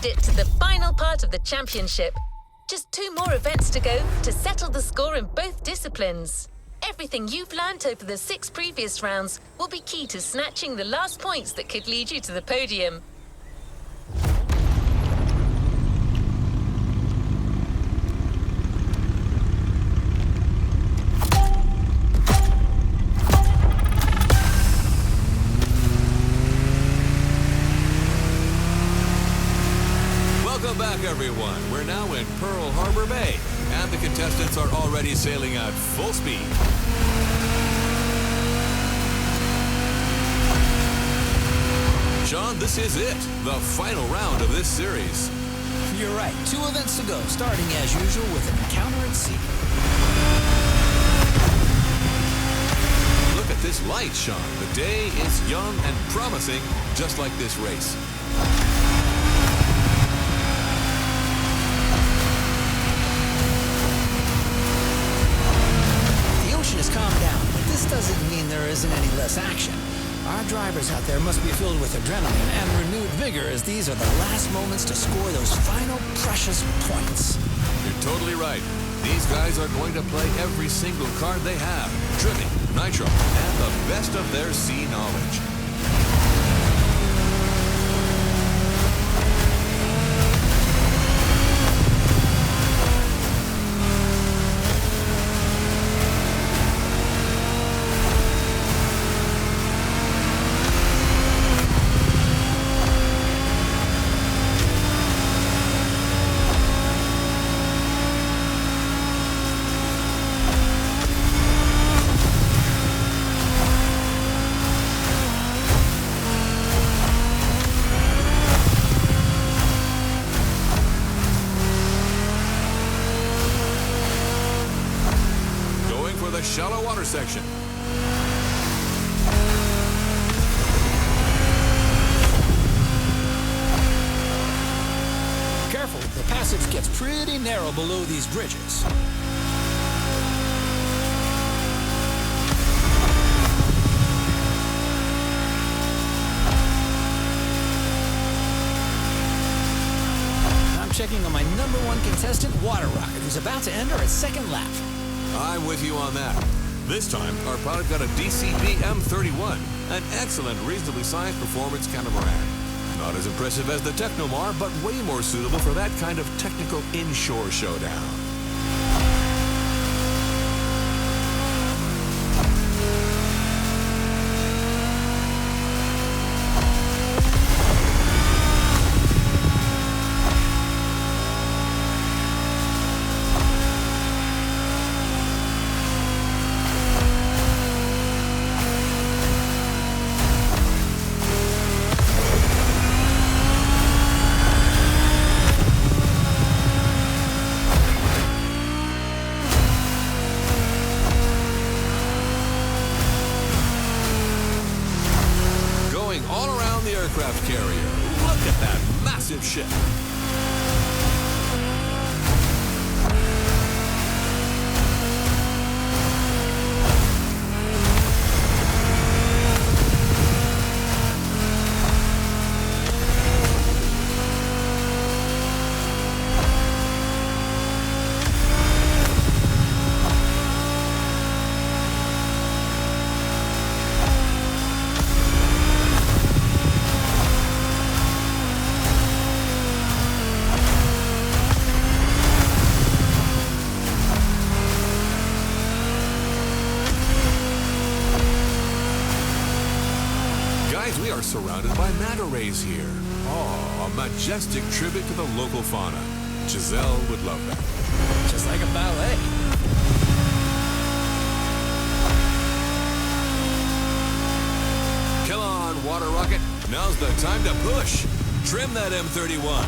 made it to the final part of the championship. Just 2 more events to go to settle the score in both disciplines. Everything you've learnt over the 6 previous rounds will be key to snatching the last points that could lead you to the podium. Welcome back, everyone. We're now in Pearl Harbor Bay, and the contestants are already sailing at full speed. Sean, this is it, the final round of this series. You're right. 2 events to go, starting as usual with an encounter at sea. Look at this light, Sean. The day is young and promising, just like this race. Has calmed down, but this doesn't mean there isn't any less action. Our drivers out there must be filled with adrenaline and renewed vigor, as these are the last moments to score those final precious points. You're totally right. These guys are going to play every single card they have, trimming, nitro, and the best of their sea knowledge. Shallow water section. Careful, the passage gets pretty narrow below these bridges. I'm checking on my #1 contestant, Water Rocket, who's about to enter its 2nd lap. I'm with you on that. This time, our pilot got a DCB M31, an excellent, reasonably sized performance catamaran. Not as impressive as the Technomar, but way more suitable for that kind of technical inshore showdown. Aircraft carrier. Look at that massive ship. We are surrounded by manta rays here. Oh, a majestic tribute to the local fauna. Giselle would love that. Just like a ballet. Come on, Water Rocket. Now's the time to push. Trim that M31.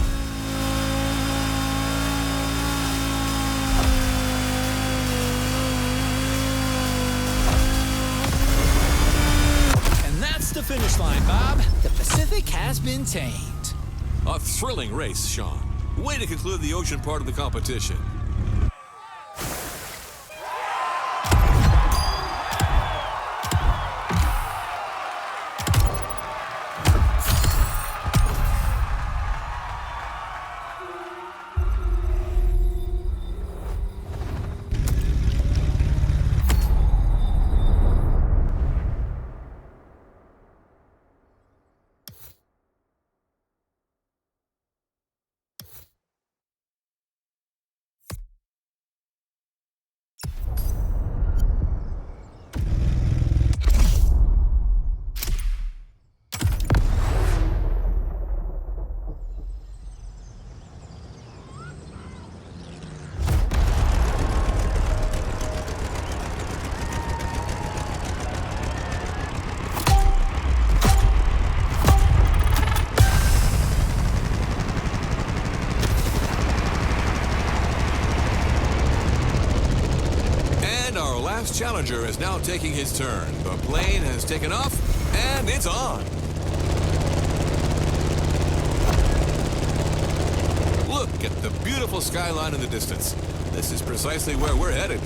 The finish line, Bob. The Pacific has been tamed. A thrilling race, Sean. Way to conclude the ocean part of the competition. challenger is now taking his turn. The plane has taken off, and it's on. Look at the beautiful skyline in the distance. This is precisely where we're headed.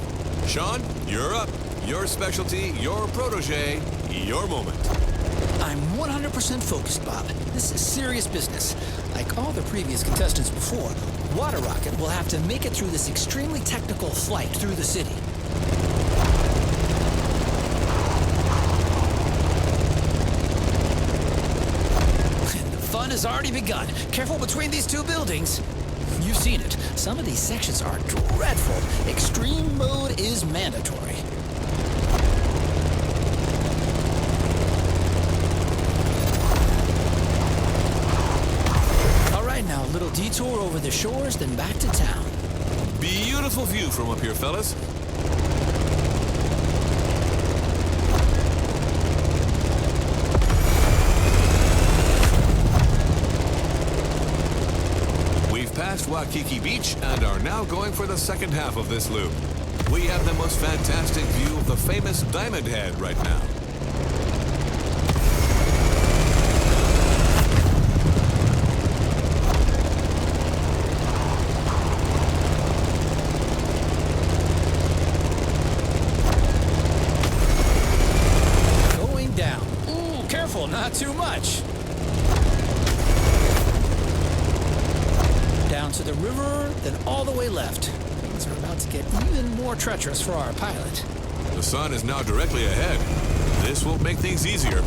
Sean, you're up. Your specialty, your protege, your moment. I'm 100% focused, Bob. This is serious business. Like all the previous contestants before, Water Rocket will have to make it through this extremely technical flight through the city. And the fun has already begun. Careful between these two buildings. You've seen it. Some of these sections are dreadful. Extreme mode is mandatory. Now, a little detour over the shores, then back to town. Beautiful view from up here, fellas. We've passed Waikiki Beach and are now going for the second half of this loop. We have the most fantastic view of the famous Diamond Head right now. Not too much. Down to the river, then all the way left. Things are about to get even more treacherous for our pilot. The sun is now directly ahead. This will make things easier.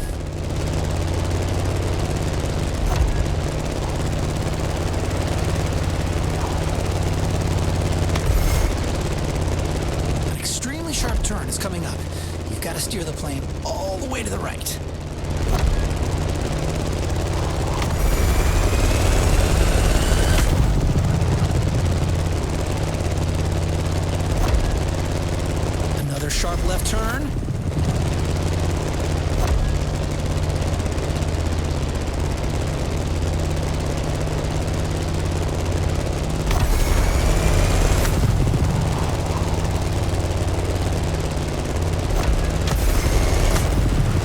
An extremely sharp turn is coming up. You've got to steer the plane all the way to the right. Sharp left turn.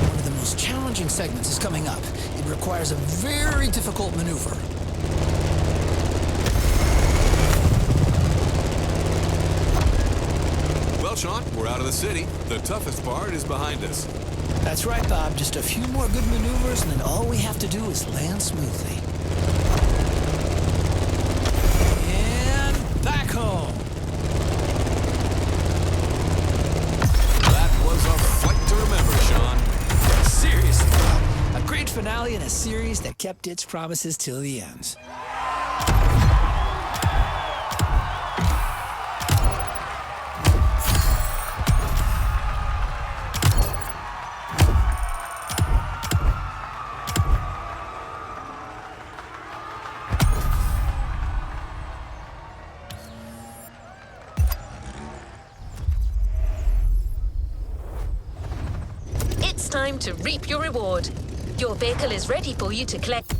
One of the most challenging segments is coming up. It requires a very difficult maneuver. Sean, we're out of the city. The toughest part is behind us. That's right, Bob. Just a few more good maneuvers, and then all we have to do is land smoothly. And back home. That was a flight to remember, Sean. Seriously, Bob. A great finale in a series that kept its promises till the end. Time to reap your reward. Your vehicle is ready for you to collect.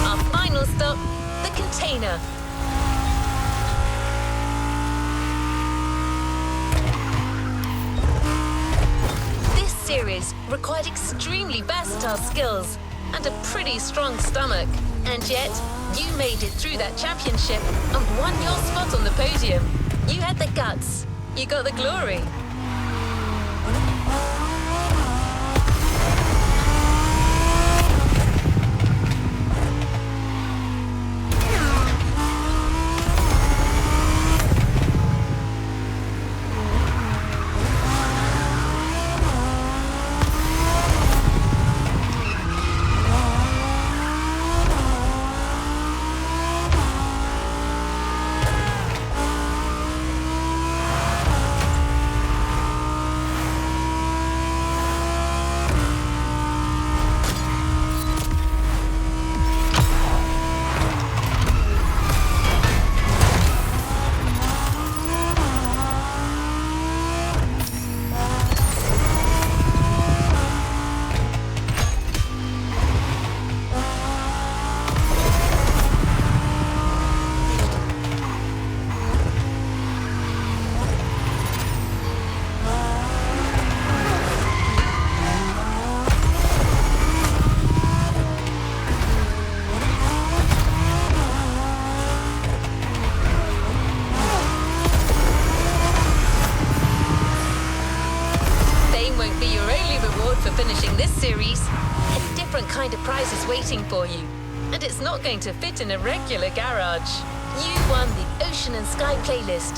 Our final stop, the container. Series required extremely versatile skills and a pretty strong stomach. And yet, you made it through that championship and won your spot on the podium. You had the guts. You got the glory. be your only reward for finishing this series. A different kind of prize is waiting for you, and it's not going to fit in a regular garage. You won the Ocean and Sky playlist,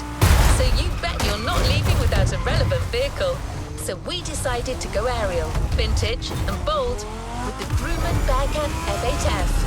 so you bet you're not leaving without a relevant vehicle. So we decided to go aerial, vintage, and bold with the Grumman Bearcat F8F.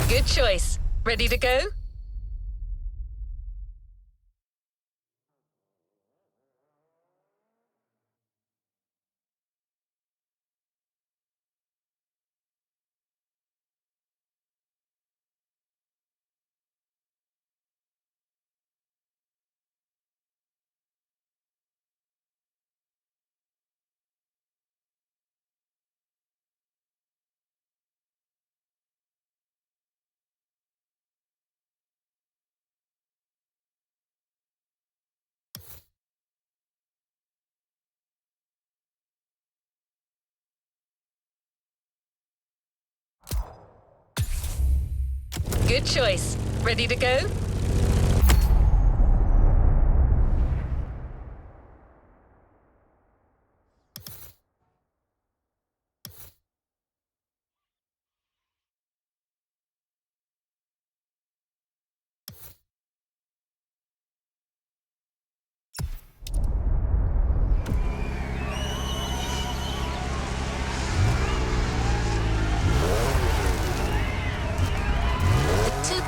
Good choice. Ready to go? Good choice. Ready to go?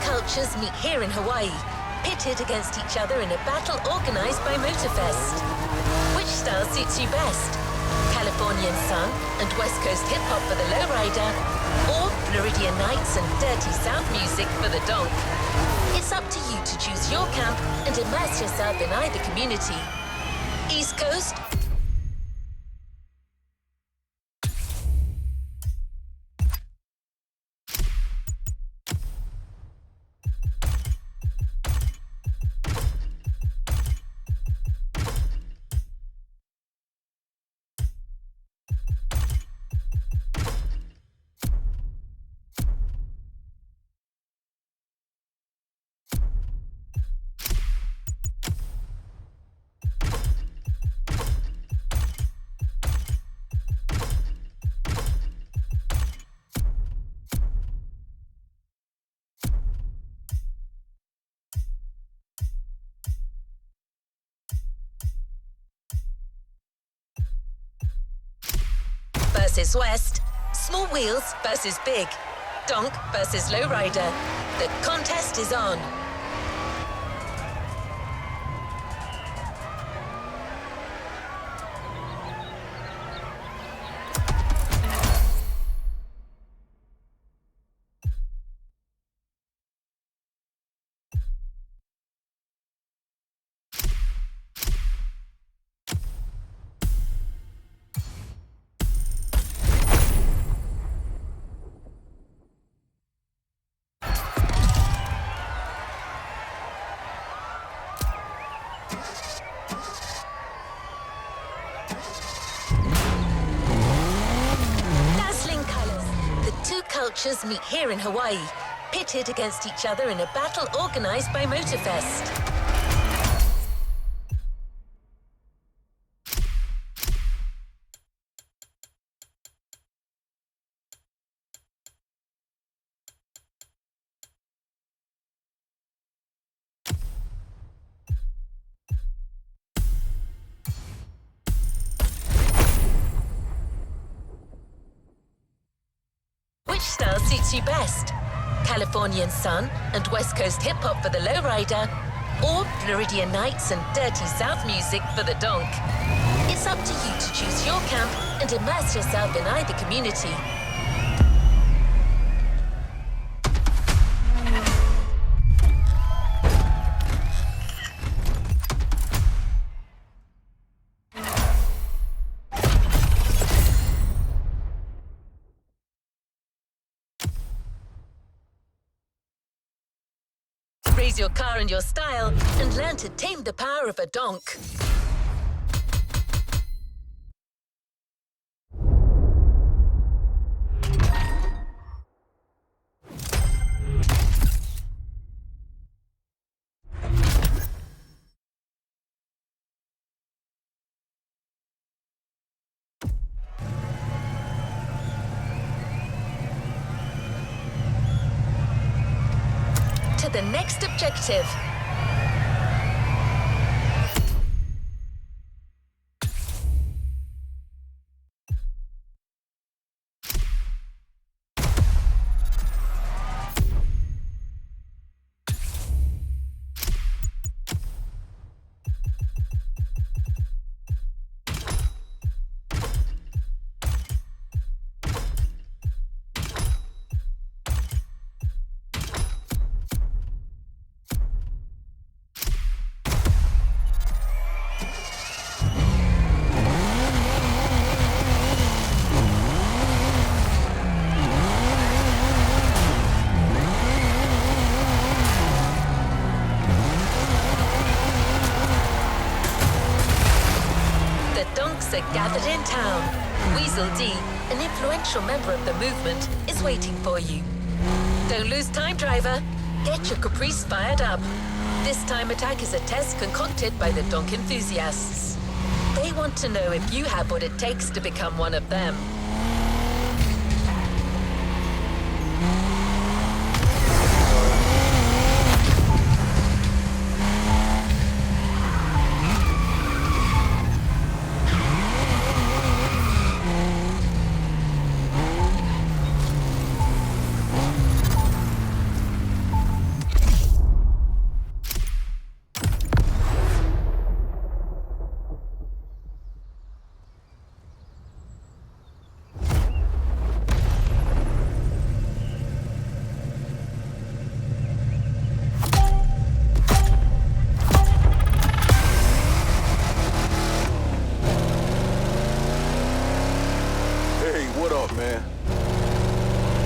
Cultures meet here in Hawaii, pitted against each other in a battle organized by Motorfest. Which style suits you best? Californian sun and West Coast hip-hop for the lowrider, or Floridian nights and dirty South music for the donk? It's up to you to choose your camp and immerse yourself in either community. East Coast versus West, small wheels versus big, donk versus lowrider. The contest is on. Cultures meet here in Hawaii, pitted against each other in a battle organized by Motorfest. Which style suits you best? Californian sun and West Coast hip-hop for the lowrider, or Floridian nights and dirty South music for the donk? It's up to you to choose your camp and immerse yourself in either community. Raise your car and your style and learn to tame the power of a donk. To the next objective. Are gathered in town. Weasel D, an influential member of the movement, is waiting for you. Don't lose time, driver. Get your Caprice fired up. This time attack is a test concocted by the donk enthusiasts. They want to know if you have what it takes to become one of them.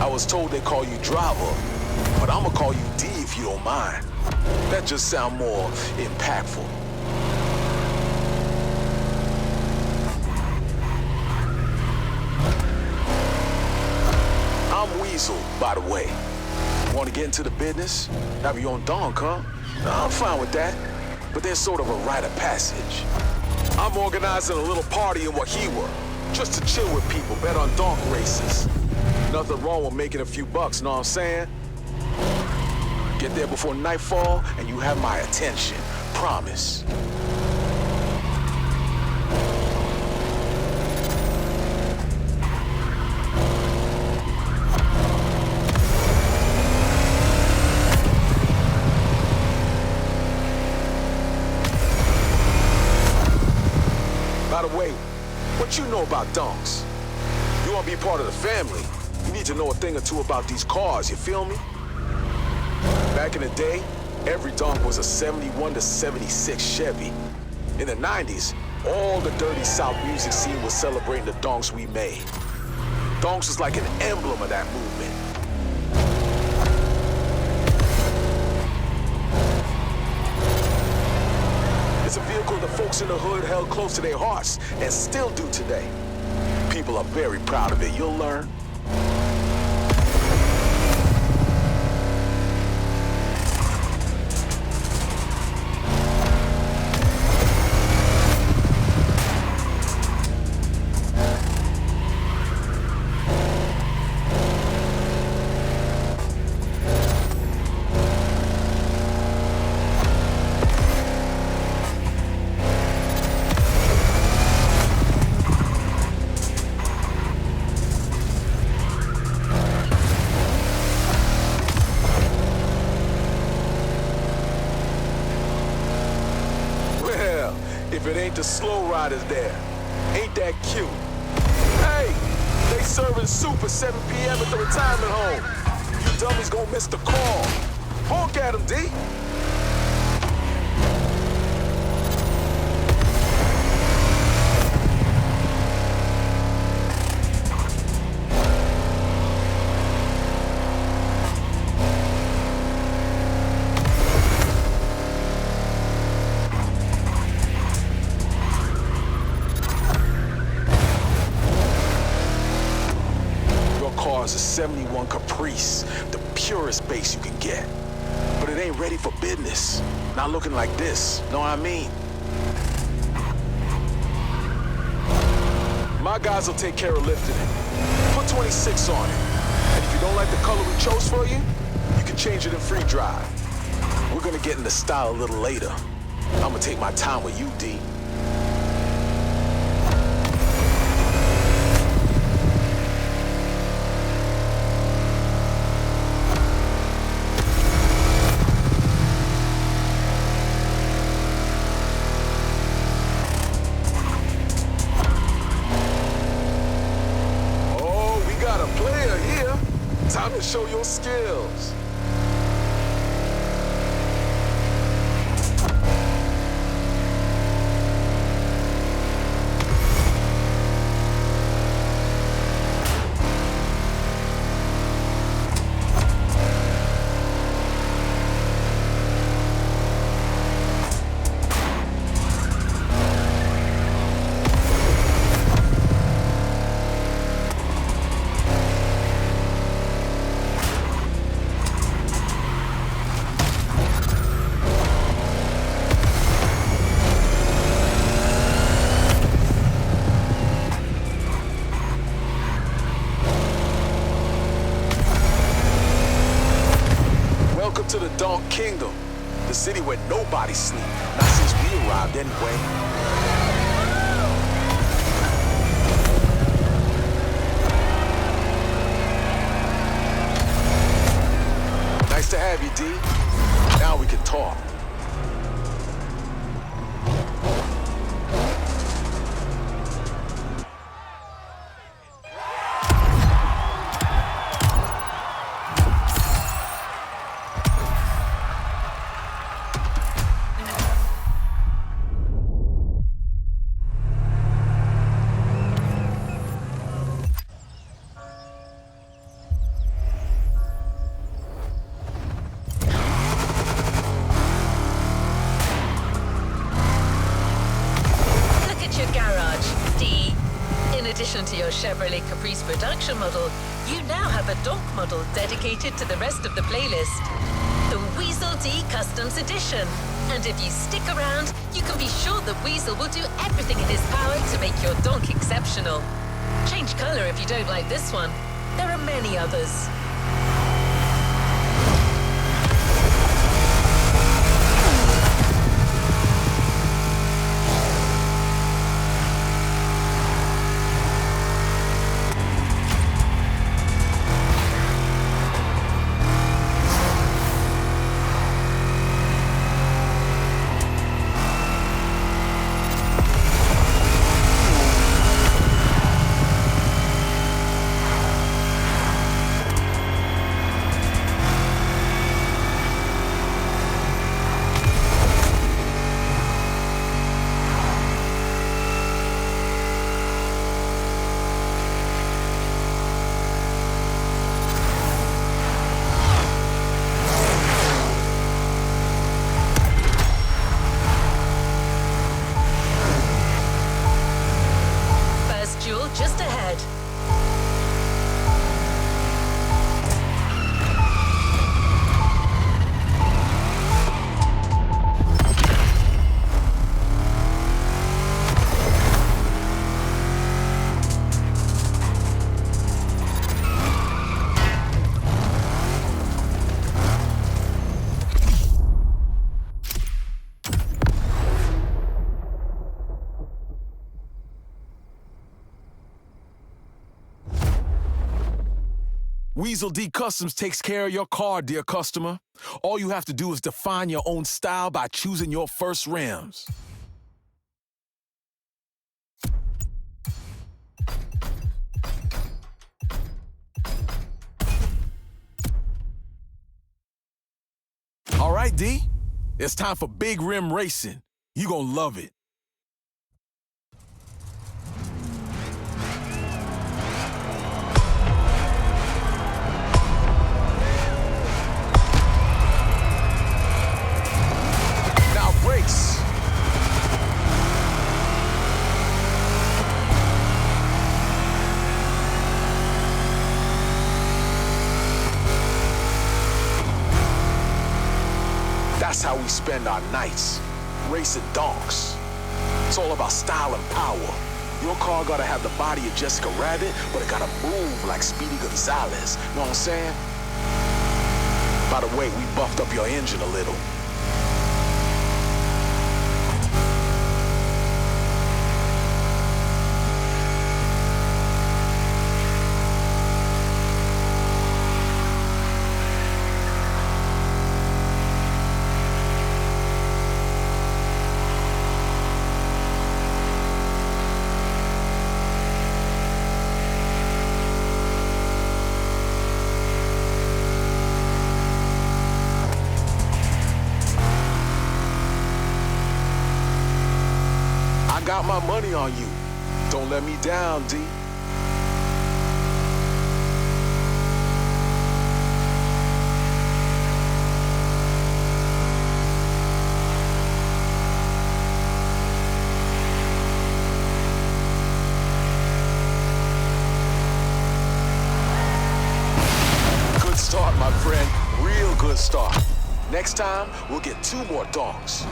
I was told they call you driver, but I'ma call you D if you don't mind. That just sound more impactful. I'm Weasel, by the way. Want to get into the business? Have your own donk, huh? I'm fine with that, but there's sort of a rite of passage. I'm organizing a little party in Wahiwa, just to chill with people, bet on donk races. Nothing wrong with making a few bucks, know what I'm saying? Get there before nightfall, and you have my attention. Promise. about donks. You want to be part of the family, you need to know a thing or two about these cars, you feel me? Back in the day, every donk was a 71 to 76 Chevy. In the 90s, all the Dirty South music scene was celebrating the donks we made. Donks was like an emblem of that movement. It's a vehicle the folks in the hood held close to their hearts and still do today. People are very proud of it, you'll learn. If it ain't the slow riders there, ain't that cute? Hey, they serving soup at 7 p.m. at the retirement home. You dummies gonna miss the call. Honk at them, D. Car's a 71 Caprice, the purest bass you can get. But it ain't ready for business. Not looking like this, know what I mean? My guys will take care of lifting it. Put 26 on it. And if you don't like the color we chose for you, you can change it in free drive. We're gonna get into style a little later. I'm gonna take my time with you, D. Time to show your skills. Welcome to the Donk Kingdom, the city where nobody sleeps. Not since we arrived anyway. Nice to have you, D. Now we can talk. In addition to your Chevrolet Caprice production model, you now have a donk model dedicated to the rest of the playlist. The Weasel D Customs Edition. And if you stick around, you can be sure that Weasel will do everything in his power to make your donk exceptional. Change color if you don't like this one. There are many others. Weasel D Customs takes care of your car, dear customer. All you have to do is define your own style by choosing your first rims. All right, D, it's time for big rim racing. You gonna love it. Now race. That's how we spend our nights, racing donks. It's all about style and power. Your car gotta have the body of Jessica Rabbit, but it gotta move like Speedy Gonzalez. Know what I'm saying? By the way, we buffed up your engine a little. I got my money on you. Don't let me down, D. Good start, my friend. Real good start. Next time, we'll get 2 more donks.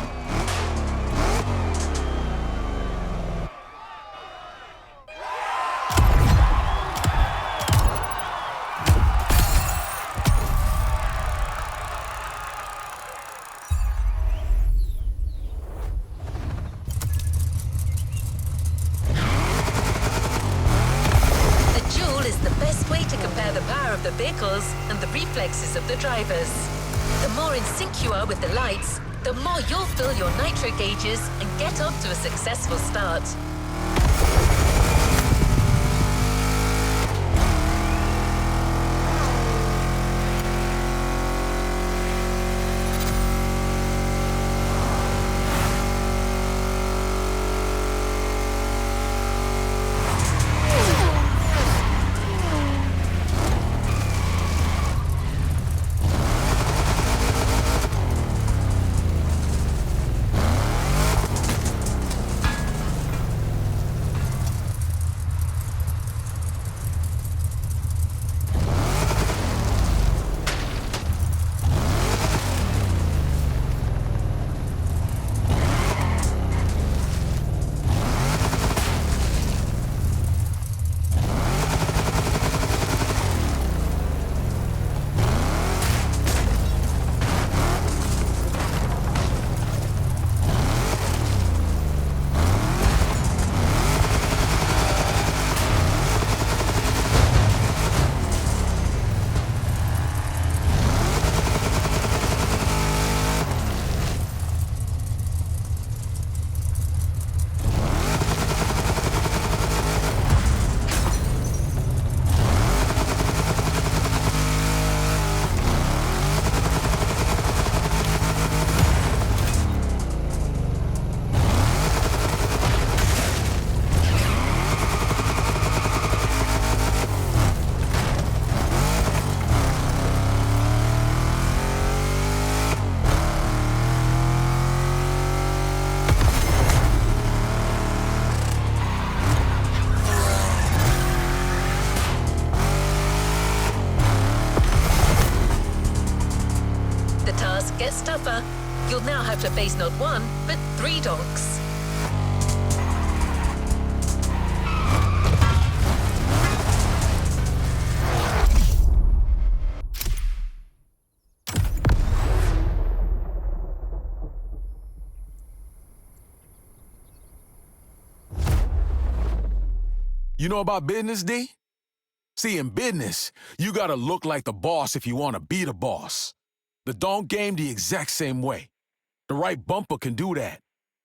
The power of the vehicles and the reflexes of the drivers. The more in sync you are with the lights, the more you'll fill your nitro gauges and get off to a successful start. Gets tougher. You'll now have to face not 1, but 3 donks. You know about business, D? See, in business, you gotta look like the boss if you wanna be the boss. The donk game the exact same way. The right bumper can do that.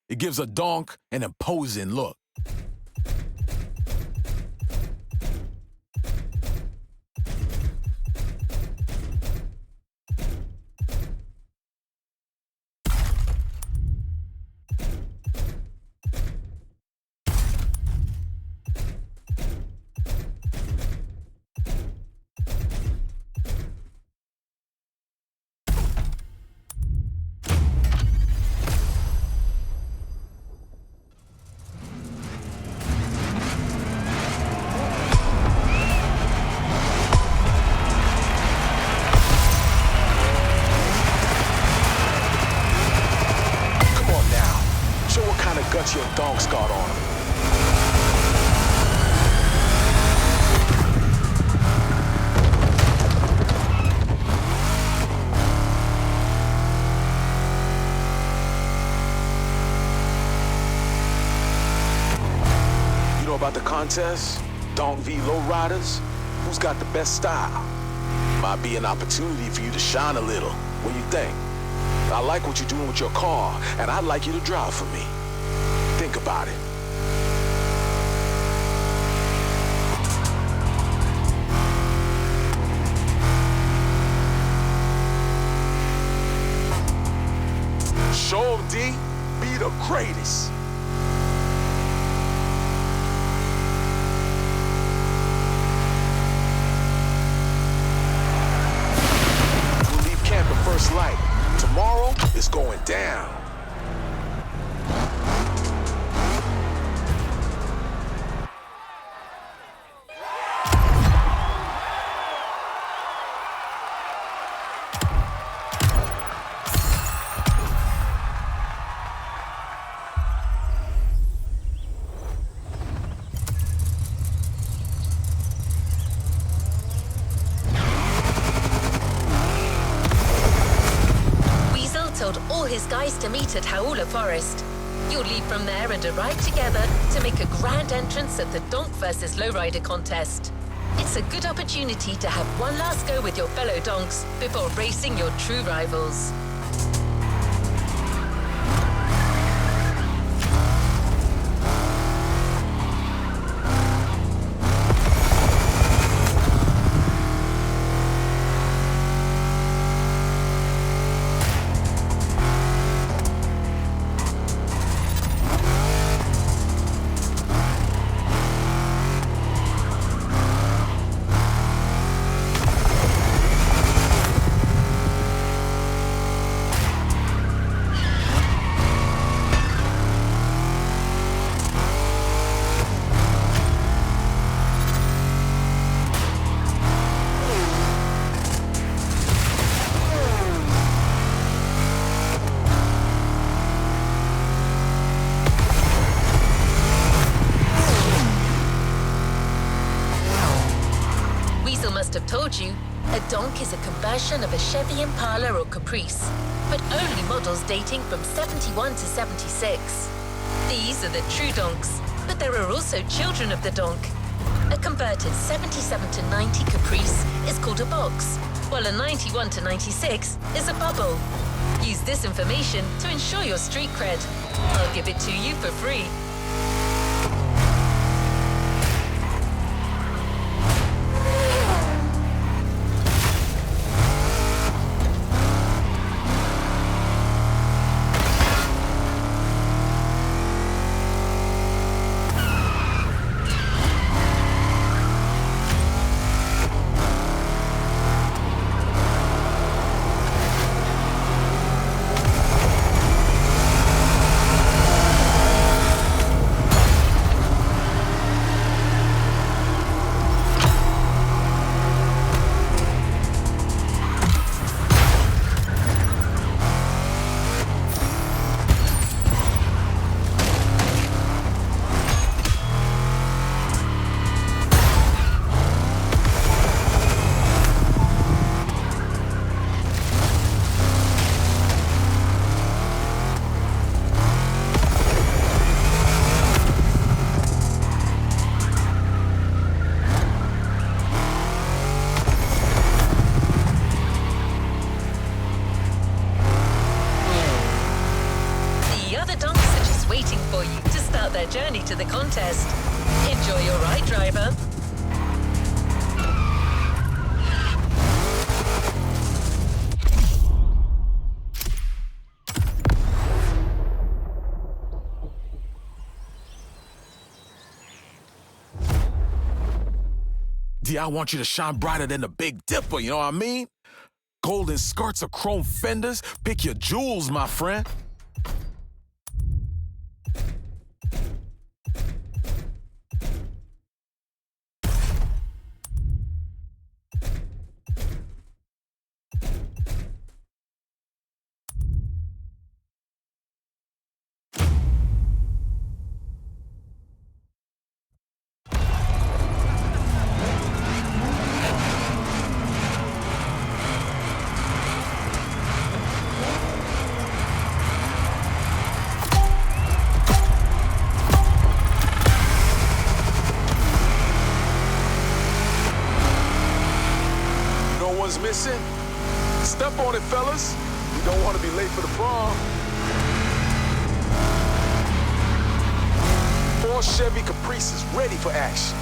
It gives a donk an imposing look. Guts your donks got on him. You know about the contest? Donk v Lowriders? Who's got the best style? Might be an opportunity for you to shine a little. What do you think? I like what you're doing with your car, and I'd like you to drive for me. Think about it. Show 'em, D. Be the greatest. We'll leave camp at first light. Tomorrow, it's going down. All his guys to meet at Hauula Forest. You'll leave from there and arrive together to make a grand entrance at the Donk vs Lowrider contest. It's a good opportunity to have one last go with your fellow donks before racing your true rivals. Must have told you, a donk is a conversion of a Chevy Impala or Caprice, but only models dating from 71 to 76. These are the true donks, but there are also children of the donk. A converted 77 to 90 Caprice is called a box, while a 91 to 96 is a bubble. Use this information to ensure your street cred. I'll give it to you for free. contest. Enjoy your ride, driver. D, I want you to shine brighter than the Big Dipper, you know what I mean? Golden skirts or chrome fenders, pick your jewels, my friend. Missing? Step on it, fellas. You don't want to be late for the prom. 4 Chevy Caprices ready for action.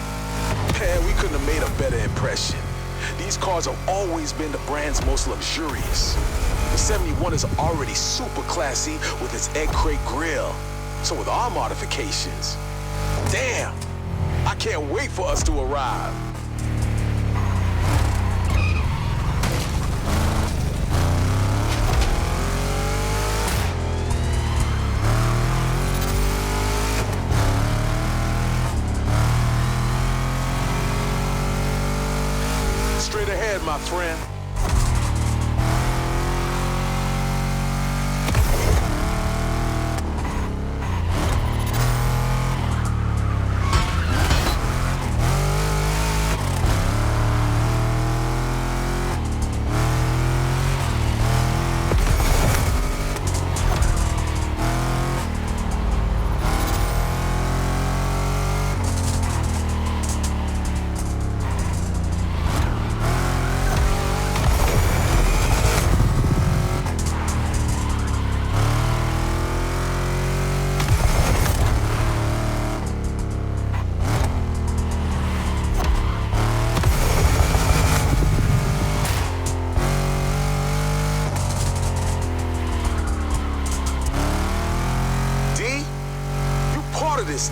Man, we couldn't have made a better impression. These cars have always been the brand's most luxurious. The 71 is already super classy with its egg crate grille. So with our modifications, damn, I can't wait for us to arrive. Straight ahead, my friend.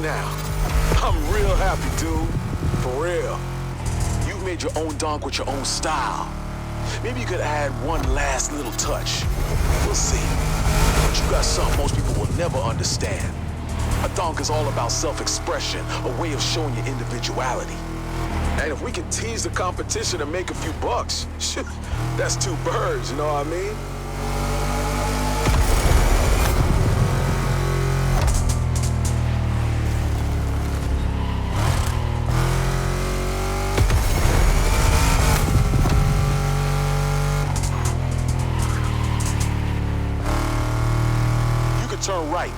Now, I'm real happy, dude. For real. You've made your own donk with your own style. Maybe you could add one last little touch. We'll see. But you got something most people will never understand. A donk is all about self-expression, a way of showing your individuality. And if we can tease the competition and make a few bucks, that's 2 birds, you know what I mean? Turn right.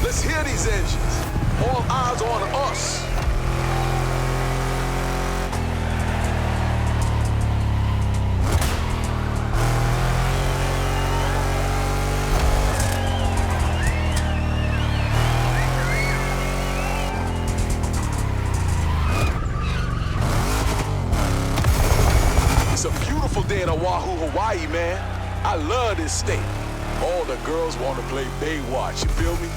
Let's hear these engines. All eyes on us. It's a beautiful day in Oahu, Hawaii, man. I love this state. All the girls want to play Baywatch, you feel me?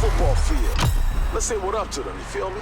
football field. Let's say what up to them, you feel me?